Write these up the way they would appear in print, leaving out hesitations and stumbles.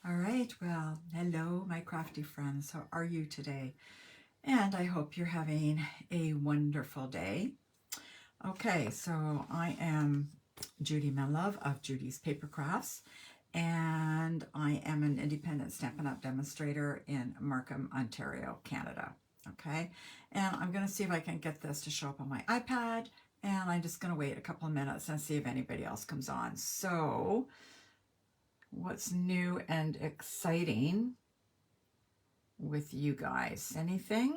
All right, well, hello, my crafty friends. How are you today? And I hope you're having a wonderful day. Okay, so I am Judy Menlove of Judy's Paper Crafts, and I am an independent Stampin' Up! Demonstrator in Markham, Ontario, Canada. Okay, and I'm going to see if I can get this to show up on my iPad, and I'm just going to wait a couple of minutes and see if anybody else comes on. So, what's new and exciting with you guys? Anything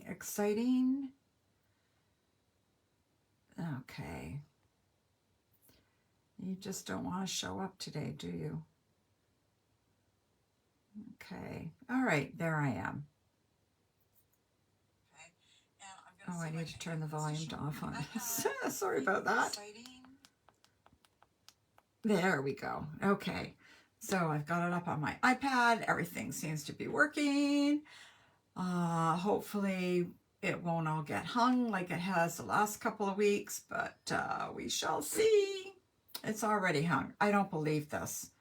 exciting? Okay, you just don't want to show up today, do you? Okay, all right, there I am. Oh, I need to turn the volume off on this. Sorry about that. There we go. Okay, so I've got it up on my iPad. Everything seems to be working. Hopefully it won't all get hung like it has the last couple of weeks, but we shall see. It's already hung. I don't believe this.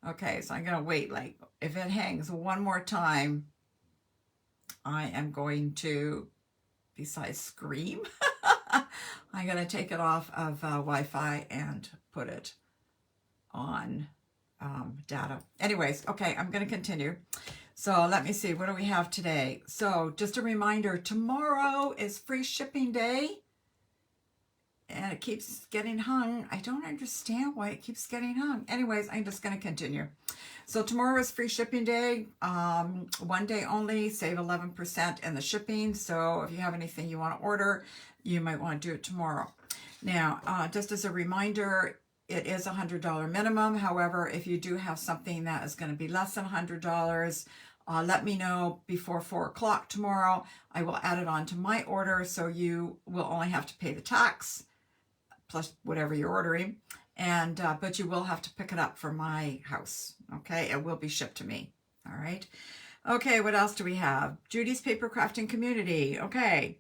Okay, so I'm going to wait. Like, if it hangs one more time, I am going to, besides scream, I'm going to take it off of Wi-Fi and put it on data. Anyways, okay, I'm going to continue. So let me see, what do we have today? So just a reminder, tomorrow is free shipping day. And it keeps getting hung. I don't understand why it keeps getting hung. Anyways, I'm just going to continue. So tomorrow is free shipping day. One day only, save 11% in the shipping. So if you have anything you want to order, you might want to do it tomorrow. Now, just as a reminder, it is a $100 minimum. However, if you do have something that is going to be less than $100, let me know before 4 o'clock tomorrow. I will add it on to my order, so you will only have to pay the tax plus whatever you're ordering, and but you will have to pick it up from my house. Okay, it will be shipped to me. All right. Okay, what else do we have? Judy's Paper Crafting Community. Okay,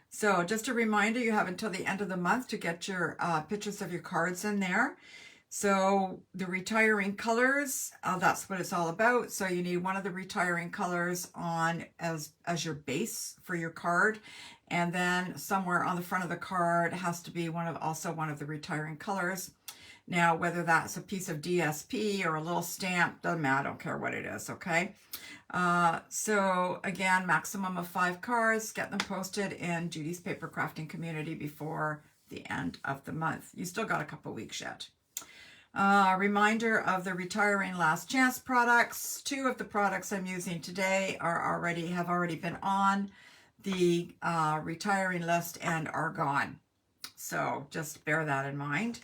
so just a reminder, you have until the end of the month to get your pictures of your cards in there. So the retiring colors, that's what it's all about. So you need one of the retiring colors on as your base for your card. And then somewhere on the front of the card has to be also one of the retiring colors. Now, whether that's a piece of DSP or a little stamp, doesn't matter. I don't care what it is, okay? So again, maximum of 5 cards. Get them posted in Judy's Paper Crafting Community before the end of the month. You still got a couple weeks yet. Reminder of the retiring last chance products. 2 of the products I'm using today have already been on the retiring list and are gone. So just bear that in mind.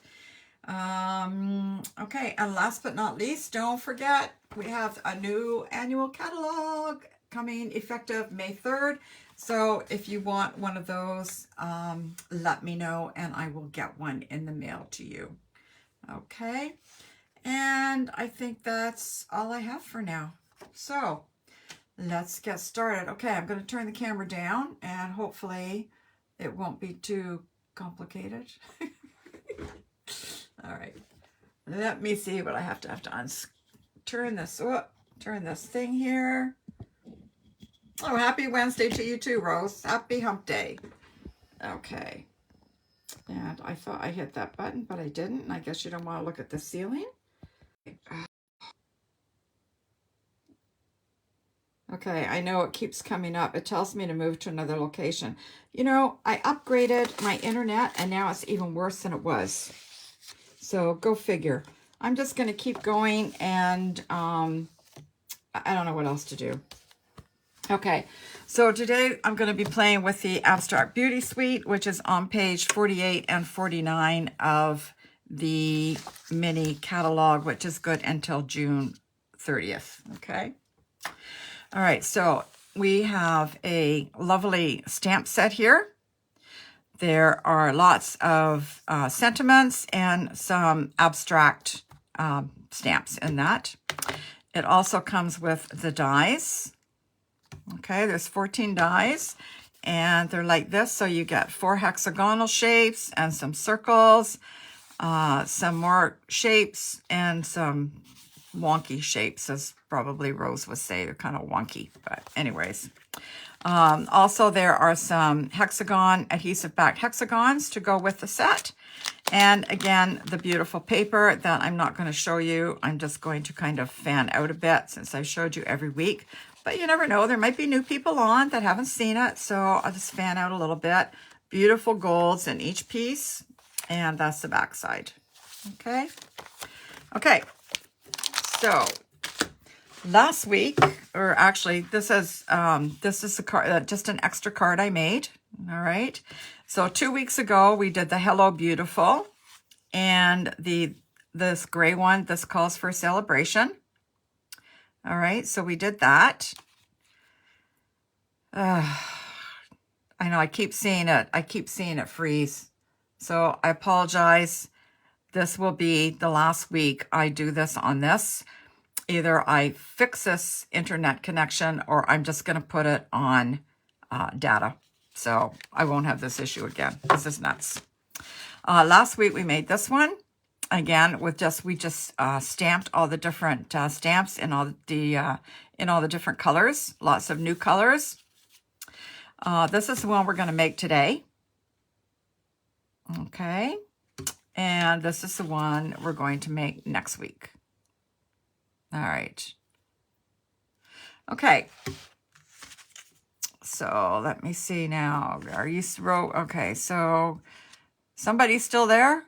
Okay, and last but not least, don't forget, we have a new annual catalog coming effective May 3rd. So if you want one of those, let me know and I will get one in the mail to you. Okay, and I think that's all I have for now. So let's get started. Okay, I'm going to turn the camera down and hopefully it won't be too complicated. All right, let me see what I have to turn this thing here. Oh, happy Wednesday to you too, Rose. Happy hump day. Okay. And I thought I hit that button, but I didn't. And I guess you don't want to look at the ceiling. Okay, I know it keeps coming up. It tells me to move to another location. You know, I upgraded my internet and now it's even worse than it was. So go figure. I'm just going to keep going and I don't know what else to do. Okay, so today I'm going to be playing with the Abstract Beauty Suite, which is on page 48 and 49 of the mini catalog, which is good until June 30th, okay? All right, so we have a lovely stamp set here. There are lots of sentiments and some abstract stamps in that. It also comes with the dies. Okay, there's 14 dies, and they're like this. So you get 4 hexagonal shapes and some circles. some more shapes and some wonky shapes, as probably Rose would say. They're kind of wonky, but anyways. Also, there are some hexagon, adhesive backed hexagons to go with the set. And again, the beautiful paper that I'm not going to show you. I'm just going to kind of fan out a bit since I've showed you every week. But you never know. There might be new people on that haven't seen it. So I'll just fan out a little bit. Beautiful golds in each piece. And that's the back side. Okay. Okay. So last week, or actually this is a card, just an extra card I made. All right. So 2 weeks ago, we did the Hello Beautiful, and this gray one, this calls for a celebration. All right, so we did that. I know I keep seeing it. I keep seeing it freeze. So I apologize. This will be the last week I do this on this. Either I fix this internet connection or I'm just going to put it on data. So I won't have this issue again. This is nuts. Last week we made this one again with we just stamped all the different stamps in all the different colors. Lots of new colors. This is the one we're going to make today. Okay, and this is the one we're going to make next week. All right. Okay. So let me see now. Are you okay? So somebody's still there.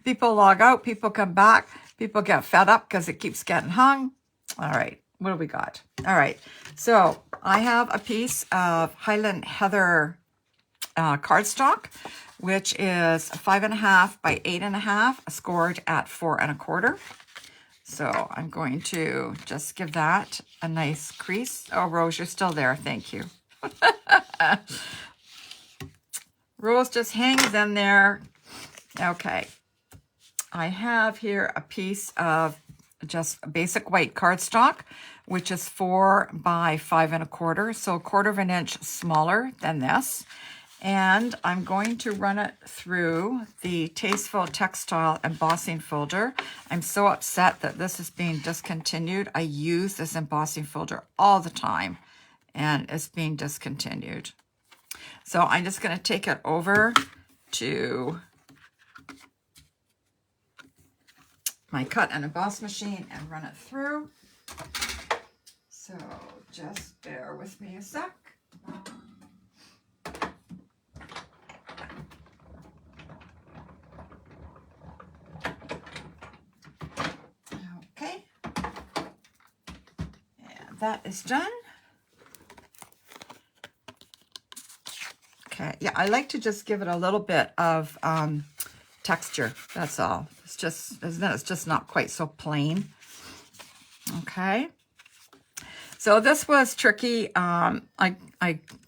People log out. People come back. People get fed up because it keeps getting hung. All right. What do we got? All right. So I have a piece of Highland Heather cardstock, which is 5.5 by 8.5, scored at 4 1/4. So I'm going to just give that a nice crease. Oh, Rose, you're still there. Thank you. Rose just hangs in there. Okay. I have here a piece of just basic white cardstock, which is 4 by 5 1/4. So 1/4 inch smaller than this. And I'm going to run it through the Tasteful Textile embossing folder. I'm so upset that this is being discontinued. I use this embossing folder all the time, and it's being discontinued. So I'm just going to take it over to my cut and emboss machine and run it through. So just bear with me a sec. That is done. Okay, yeah, I like to just give it a little bit of texture. That's all. It's just not quite so plain. Okay. So this was tricky. I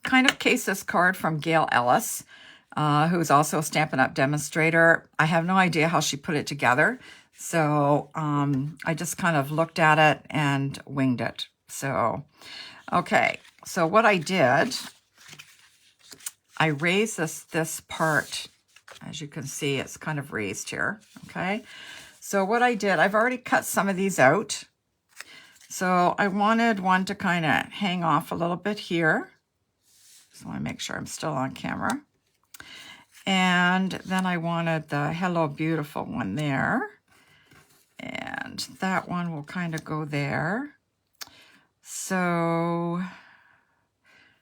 kind of cased this card from Gail Ellis, who's also a Stampin' Up! Demonstrator. I have no idea how she put it together. So I just kind of looked at it and winged it. So, okay, so what I did, I raised this part. As you can see, it's kind of raised here, okay? So what I did, I've already cut some of these out. So I wanted one to kind of hang off a little bit here. So I want to make sure I'm still on camera. And then I wanted the Hello Beautiful one there. And that one will kind of go there. So,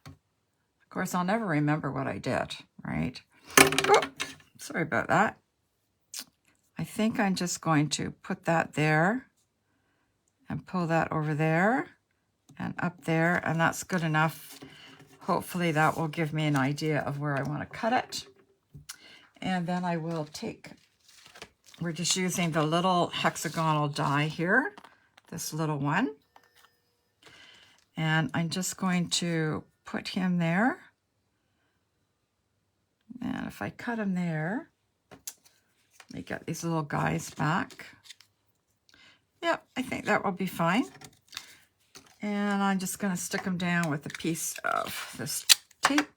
of course, I'll never remember what I did, right? Oh, sorry about that. I think I'm just going to put that there and pull that over there and up there, and that's good enough. Hopefully that will give me an idea of where I want to cut it. And then I will we're just using the little hexagonal die here, this little one. And I'm just going to put him there. And if I cut him there, let me get these little guys back. Yep, I think that will be fine. And I'm just going to stick them down with a piece of this tape.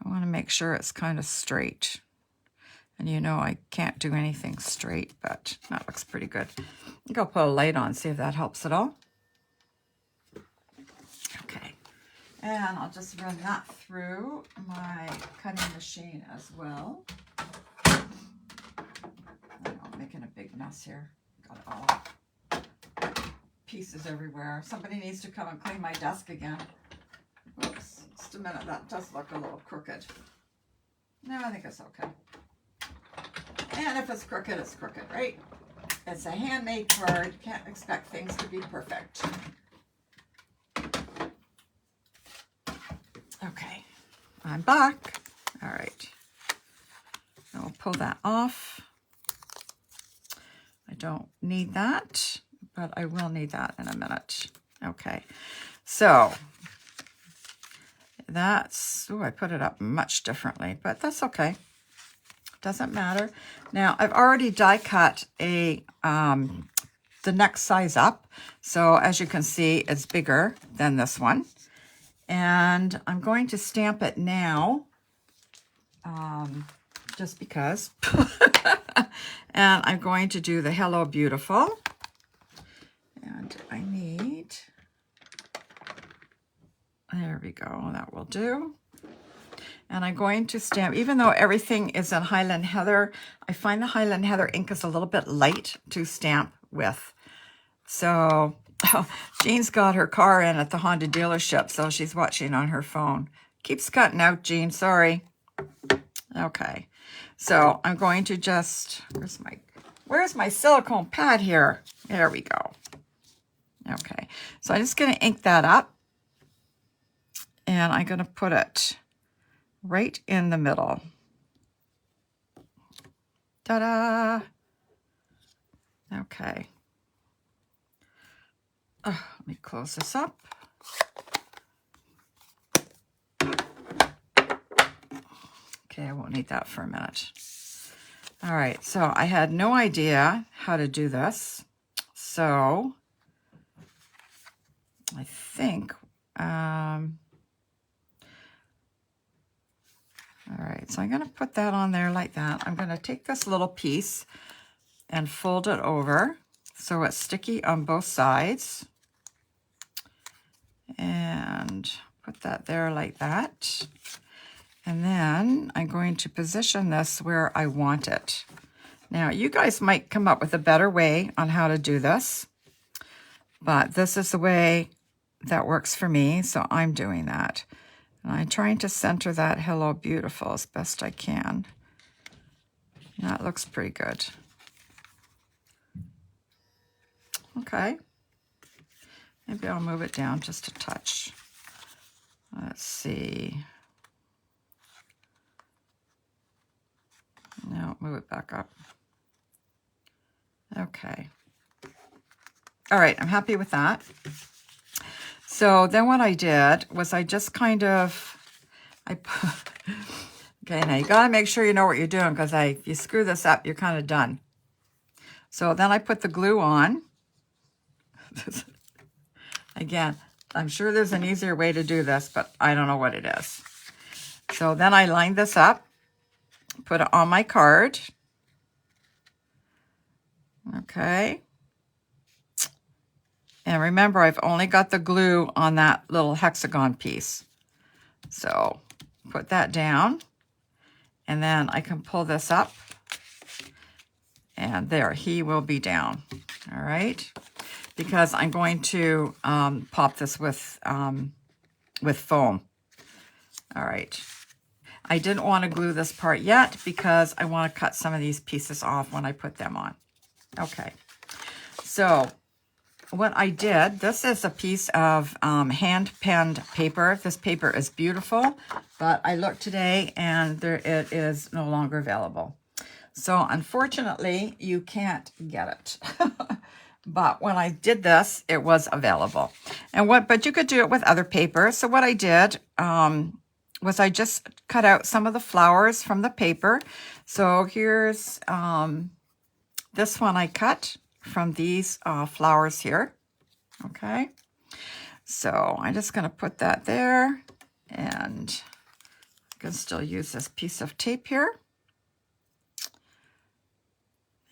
I want to make sure it's kind of straight. And you know I can't do anything straight, but that looks pretty good. I think I'll put a light on, see if that helps at all. Okay. And I'll just run that through my cutting machine as well. I'm making a big mess here. Got all pieces everywhere. Somebody needs to come and clean my desk again. Oops, just a minute. That does look a little crooked. No, I think it's okay. And if it's crooked, it's crooked, right? It's a handmade card. Can't expect things to be perfect. Okay, I'm back. All right. I'll pull that off. I don't need that, but I will need that in a minute. Okay, so that's, oh, I put it up much differently, but that's okay. Doesn't matter. Now, I've already die cut the next size up. So as you can see, it's bigger than this one. And I'm going to stamp it now, just because. And I'm going to do the Hello Beautiful. And I need, there we go, that will do. And I'm going to stamp, even though everything is in Highland Heather, I find the Highland Heather ink is a little bit light to stamp with. So, oh, Jean's got her car in at the Honda dealership, so she's watching on her phone. Keeps cutting out, Jean, sorry. Okay, so I'm going to just, where's my silicone pad here? There we go. Okay, so I'm just gonna ink that up. And I'm gonna put it right in the middle. Ta-da! Okay. Let me close this up. Okay, I won't need that for a minute. All right, so I had no idea how to do this. So I think, all right, so I'm going to put that on there like that. I'm going to take this little piece and fold it over so it's sticky on both sides. And put that there like that. And then I'm going to position this where I want it. Now, you guys might come up with a better way on how to do this, but this is the way that works for me, so I'm doing that. And I'm trying to center that Hello Beautiful as best I can. That looks pretty good. Okay. Maybe I'll move it down just a touch. Let's see. No, move it back up. Okay. All right, I'm happy with that. So then what I did was I just kind of, okay, now you gotta make sure you know what you're doing, because if you screw this up, you're kind of done. So then I put the glue on. Again, I'm sure there's an easier way to do this, but I don't know what it is. So then I lined this up, put it on my card. Okay. And remember, I've only got the glue on that little hexagon piece. So put that down, and then I can pull this up, and there, he will be down. All right. Because I'm going to pop this with foam. All right. I didn't want to glue this part yet because I want to cut some of these pieces off when I put them on. Okay. So what I did, this is a piece of hand-penned paper. This paper is beautiful, but I looked today and it is no longer available. So unfortunately, you can't get it. But when I did this, it was available. But you could do it with other paper. So what I did was I just cut out some of the flowers from the paper. So here's this one I cut from these flowers here. Okay. So I'm just going to put that there, and I'm can still use this piece of tape here.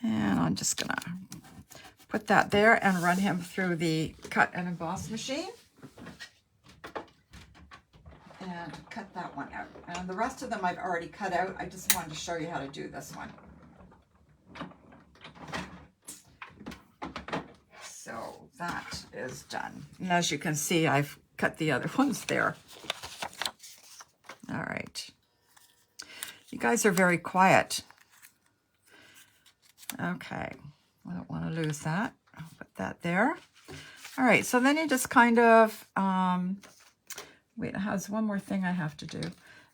And I'm just gonna put that there and run him through the cut and emboss machine. And cut that one out. And the rest of them I've already cut out. I just wanted to show you how to do this one. So that is done. And as you can see, I've cut the other ones there. All right. You guys are very quiet. Okay. I don't want to lose that. I'll put that there. All right. So then you just kind of, wait, it has one more thing I have to do.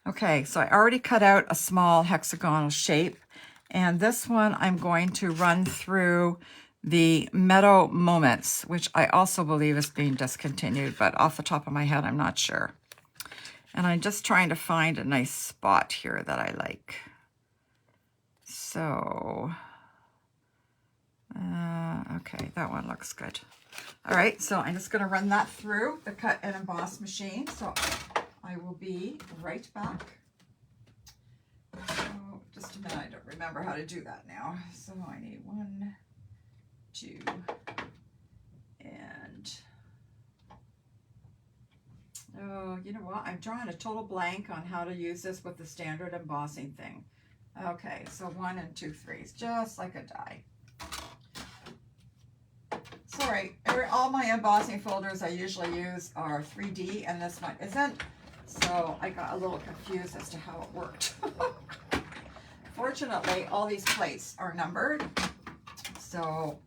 Okay. So I already cut out a small hexagonal shape. And this one I'm going to run through the Meadow Moments, which I also believe is being discontinued, but off the top of my head, I'm not sure. And I'm just trying to find a nice spot here that I like. So, okay, that one looks good. All right, so I'm just going to run that through the cut and emboss machine. So I will be right back. So just a minute, I don't remember how to do that now. So I need 1, 2, and oh, you know what? I'm drawing a total blank on how to use this with the standard embossing thing. Okay, so 1 and 2 threes, just like a die. It's all right. All my embossing folders I usually use are 3D, and this one isn't. So I got a little confused as to how it worked. Fortunately, all these plates are numbered, so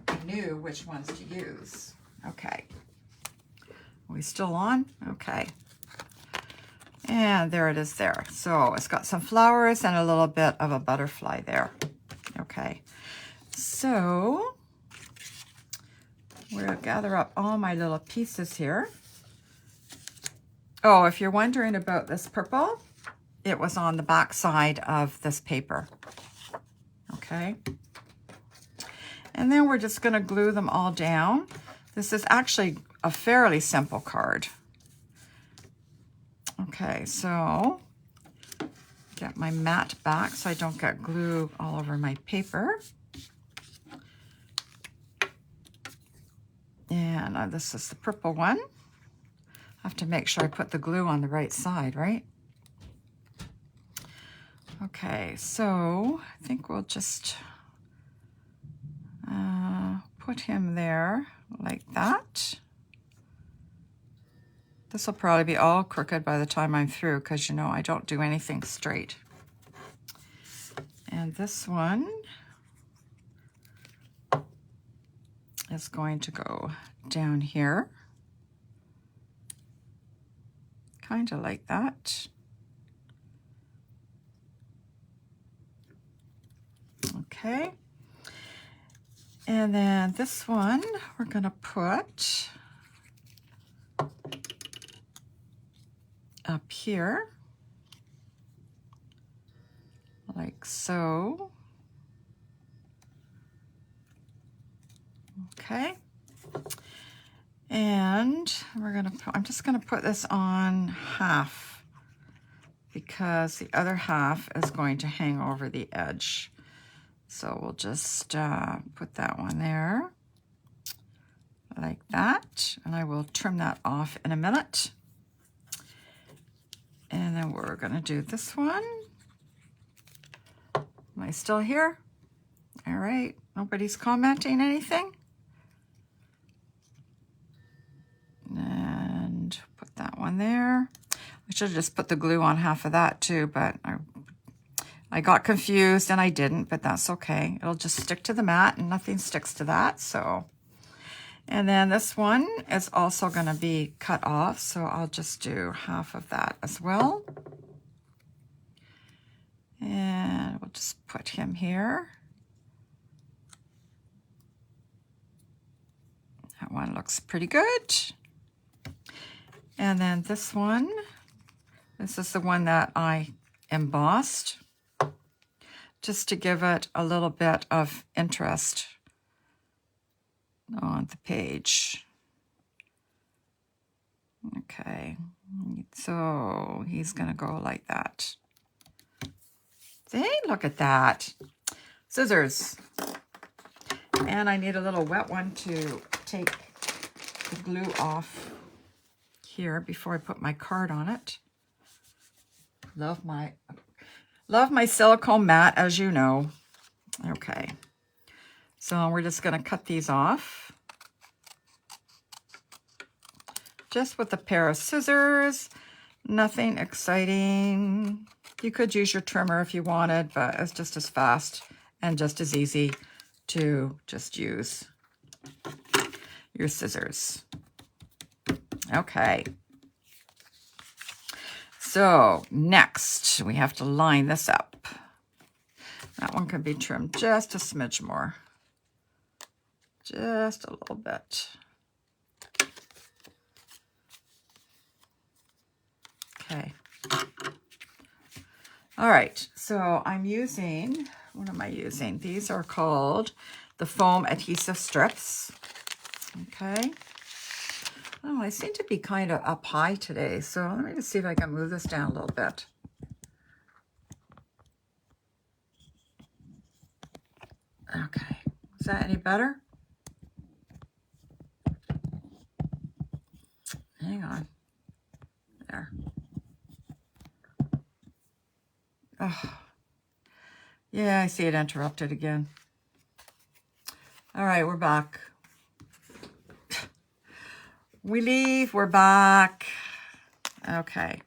I knew which ones to use. Okay. Are we still on? Okay. And there it is there. So it's got some flowers and a little bit of a butterfly there. Okay. So we'll gather up all my little pieces here. Oh, if you're wondering about this purple, it was on the back side of this paper. Okay. And then we're just going to glue them all down. This is actually a fairly simple card. Okay, so get my mat back so I don't get glue all over my paper. And this is the purple one. I have to make sure I put the glue on the right side, right? Okay, so I think we'll just put him there like that. This will probably be all crooked by the time I'm through because, you know, I don't do anything straight. And this one is going to go down here. Kind of like that. Okay. And then this one we're going to put up here, like so. Okay. And I'm just going to put this on half because the other half is going to hang over the edge. So we'll just put that one there like that. And I will trim that off in a minute. And then we're going to do this one. Am I still here? All right. Nobody's commenting anything? And put that one there. I should have just put the glue on half of that too, but I got confused and I didn't, but that's okay. It'll just stick to the mat and nothing sticks to that. So, and then this one is also going to be cut off. So I'll just do half of that as well. And we'll just put him here. That one looks pretty good. And then this one, this is the one that I embossed just to give it a little bit of interest on the page. Okay, So he's gonna go like that. See, look at that. Scissors. And I need a little wet one to take the glue off here before I put my card on it. Love my silicone mat, as you know. Okay. So we're just gonna cut these off. Just with a pair of scissors. Nothing exciting. You could use your trimmer if you wanted, but it's just as fast and just as easy to just use your scissors. Okay. So next we have to line this up. That one can be trimmed just a smidge more. Just a little bit. Okay. All right, so I'm using, what am I using? These are called the foam adhesive strips. Okay. Oh, I seem to be kind of up high today, so let me just see if I can move this down a little bit. Okay, is that any better? Hang on. There. Oh. Yeah, I see it interrupted again. All right, we're back. We leave, we're back. Okay.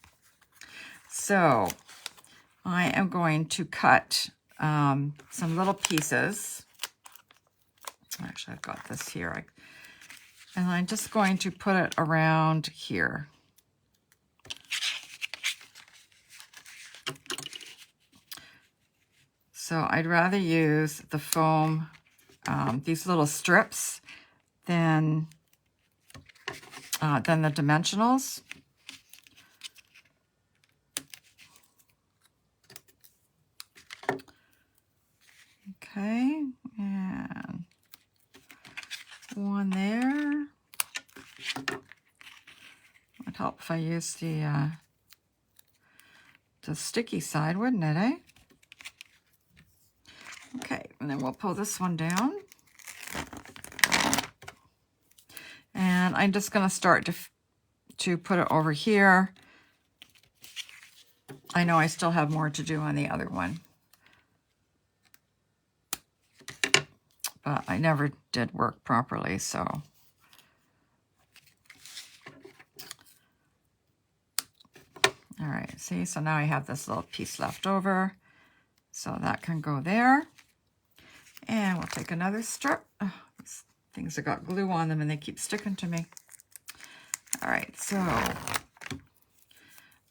So I am going to cut some little pieces. Actually, I've got this here. And I'm just going to put it around here. So I'd rather use the foam, these little strips, than the dimensionals. Okay, and one there. Would help if I use the sticky side, wouldn't it, eh? Okay, and then we'll pull this one down. And I'm just going to start to put it over here. I know I still have more to do on the other one, but I never did work properly, so. All right, see, so now I have this little piece left over, so that can go there. And we'll take another strip. Oh, these things have got glue on them and they keep sticking to me. All right, so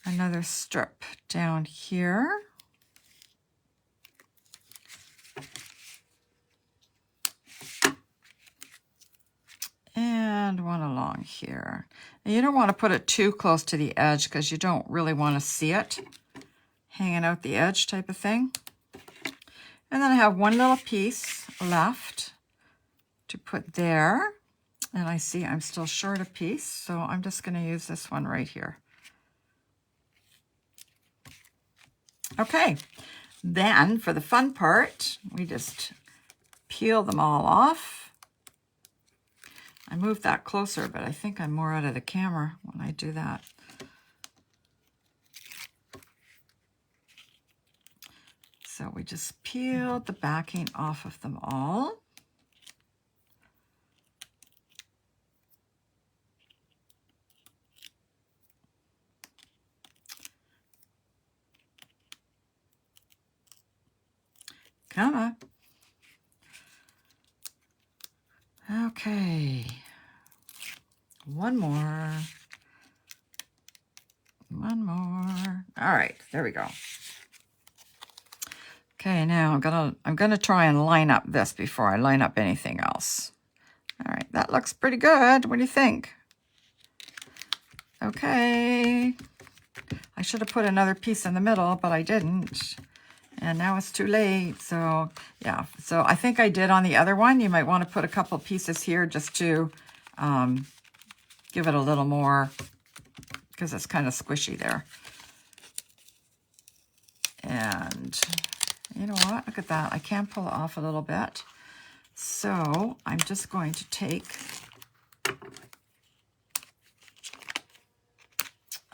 another strip down here. And one along here. And you don't want to put it too close to the edge because you don't really want to see it hanging out the edge type of thing. And then I have one little piece left to put there. And I see I'm still short a piece, so I'm just going to use this one right here. Okay, then for the fun part, we just peel them all off. I moved that closer, but I think I'm more out of the camera when I do that. So we just peeled the backing off of them all. Come on. Okay. One more. One more. All right, there we go. Okay, now I'm gonna try and line up this before I line up anything else. All right, that looks pretty good. What do you think? Okay. I should have put another piece in the middle, but I didn't. And now it's too late. So yeah, so I think I did on the other one. You might want to put a couple pieces here just to give it a little more because it's kind of squishy there. And you know what? Look at that. I can pull it off a little bit. So I'm just going to take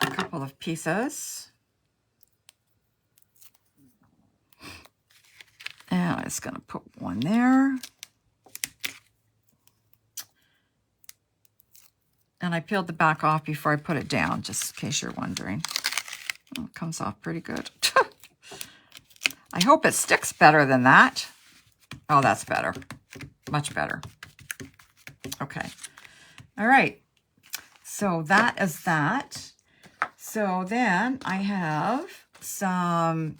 a couple of pieces. And I'm just going to put one there. And I peeled the back off before I put it down, just in case you're wondering. Oh, it comes off pretty good. I hope it sticks better than that. Oh, that's better. Much better. Okay. All right. So that is that. So then I have some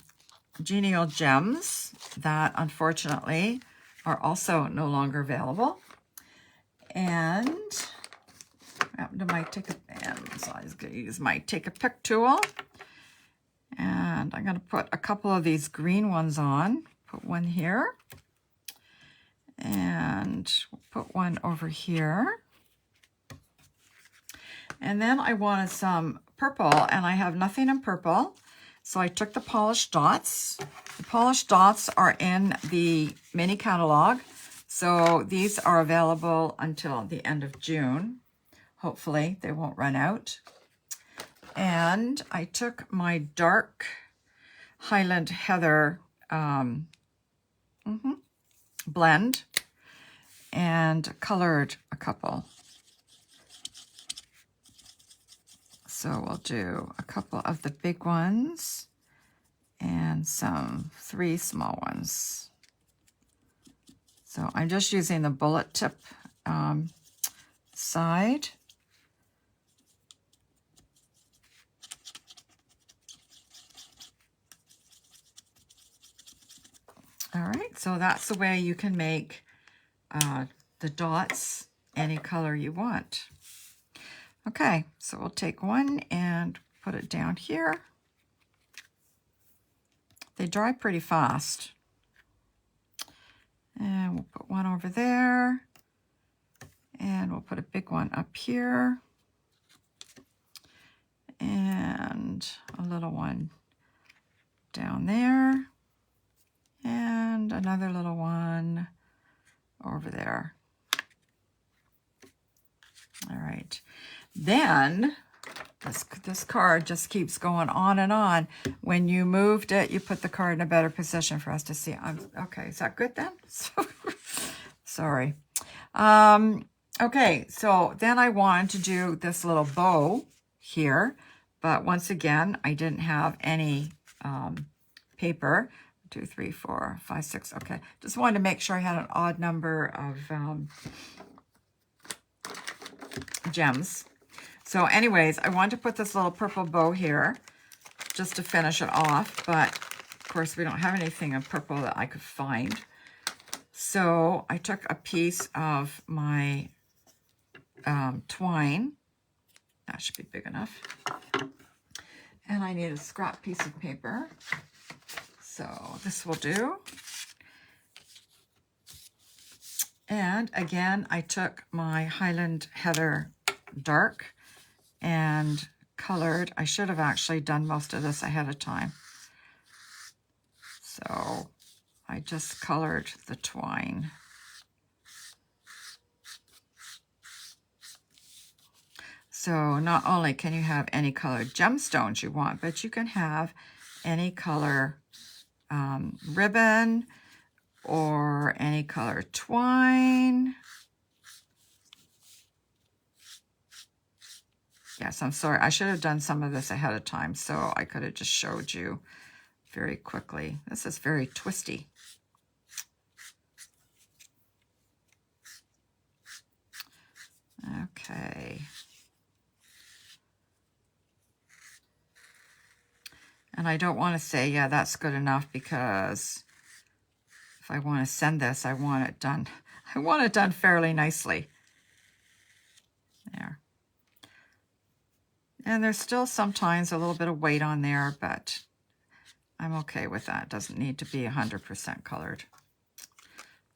Genial Gems that unfortunately are also no longer available. And I happen to might take a, and so I'm just going to use my take a pick tool. And I'm going to put a couple of these green ones on. Put one here. And we'll put one over here. And then I wanted some purple, and I have nothing in purple. So I took the polished dots. The polished dots are in the mini catalog. So these are available until the end of June. Hopefully they won't run out. And I took my dark Highland Heather blend and colored a couple. So we'll do a couple of the big ones and some 3 small ones. So I'm just using the bullet tip side. All right, so that's the way you can make the dots any color you want. Okay, so we'll take one and put it down here. They dry pretty fast. And we'll put one over there. And we'll put a big one up here. And a little one down there. And another little one over there. All right. Then this card just keeps going on and on. When you moved it, you put the card in a better position for us to see. Okay, is that good then? Sorry. Okay, so then I wanted to do this little bow here, but once again, I didn't have any paper. 2, 3, 4, 5, 6. Okay, just wanted to make sure I had an odd number of gems. So anyways, I wanted to put this little purple bow here just to finish it off, but of course we don't have anything in purple that I could find. So I took a piece of my twine. That should be big enough. And I need a scrap piece of paper. So this will do. And again, I took my Highland Heather dark and colored. I should have actually done most of this ahead of time. So I just colored the twine. So not only can you have any colored gemstones you want, but you can have any color ribbon or any color twine. Yes, I'm sorry. I should have done some of this ahead of time, so I could have just showed you very quickly. This is very twisty. Okay. And I don't want to say, yeah, that's good enough, because if I want to send this, I want it done. I want it done fairly nicely. There. And there's still sometimes a little bit of weight on there, but I'm okay with that. It doesn't need to be 100% colored.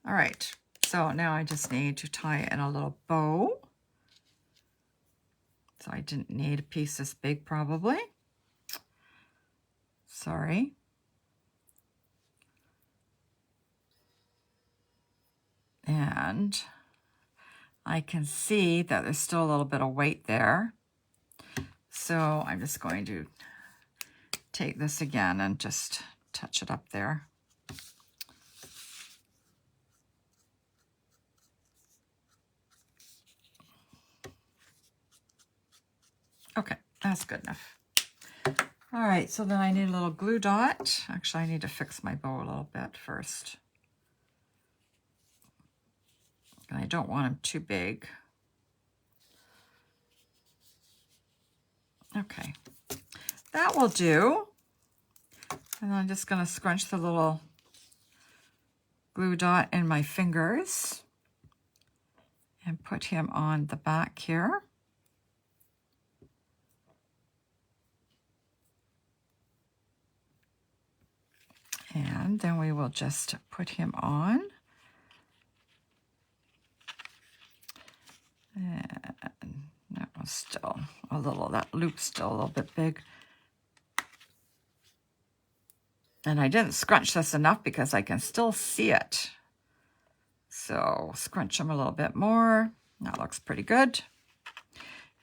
All right. So now I just need to tie it in a little bow. So I didn't need a piece this big probably. Sorry. And I can see that there's still a little bit of weight there. So I'm just going to take this again and just touch it up there. Okay, that's good enough. All right, so then I need a little glue dot. Actually, I need to fix my bow a little bit first. And I don't want them too big. Okay, that will do. And I'm just going to scrunch the little glue dot in my fingers and put him on the back here. And then we will just put him on. And that was still a little, that loop's still a little bit big. And I didn't scrunch this enough because I can still see it. So scrunch him a little bit more. That looks pretty good.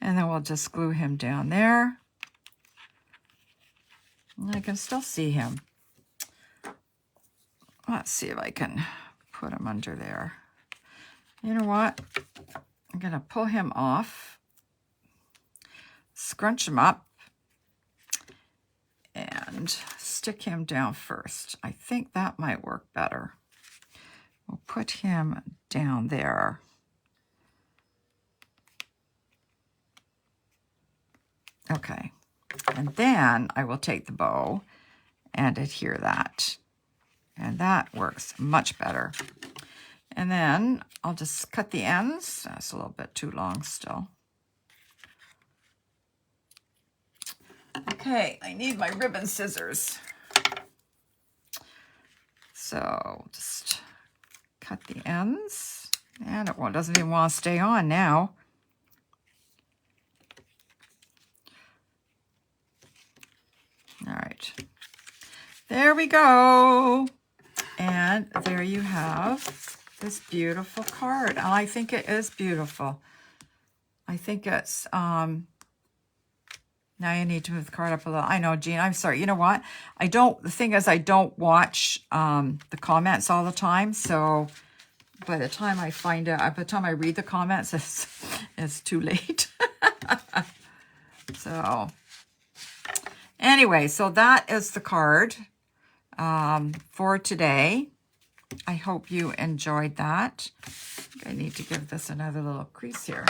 And then we'll just glue him down there. And I can still see him. Let's see if I can put him under there. You know what? I'm going to pull him off, scrunch him up, and stick him down first. I think that might work better. We'll put him down there. Okay. And then I will take the bow and adhere that. And that works much better. And then I'll just cut the ends. That's a little bit too long still. Okay, I need my ribbon scissors. So just cut the ends. And it doesn't even want to stay on now. All right. There we go. And there you have this beautiful card. And I think it is beautiful. I think it's, now you need to move the card up a little. I know, Jean, I'm sorry. You know what? The thing is, I don't watch the comments all the time. So by the time I find out, by the time I read the comments, it's too late. So anyway, so that is the card for today. I hope you enjoyed that. I need to give this another little crease here.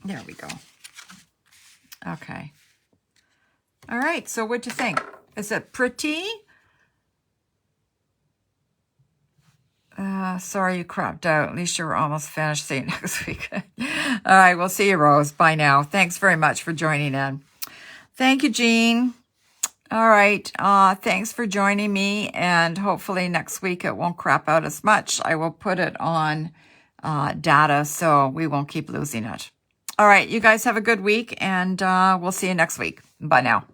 There we go. Okay. All right, so what'd you think? Is it pretty? Sorry you cropped out. At least you're almost finished. See you next week. All right, we'll see you, Rose. Bye now. Thanks very much for joining in. Thank you, Jean. All right, thanks for joining me, and hopefully next week it won't crap out as much. I will put it on data so we won't keep losing it. All right, you guys have a good week, and we'll see you next week. Bye now.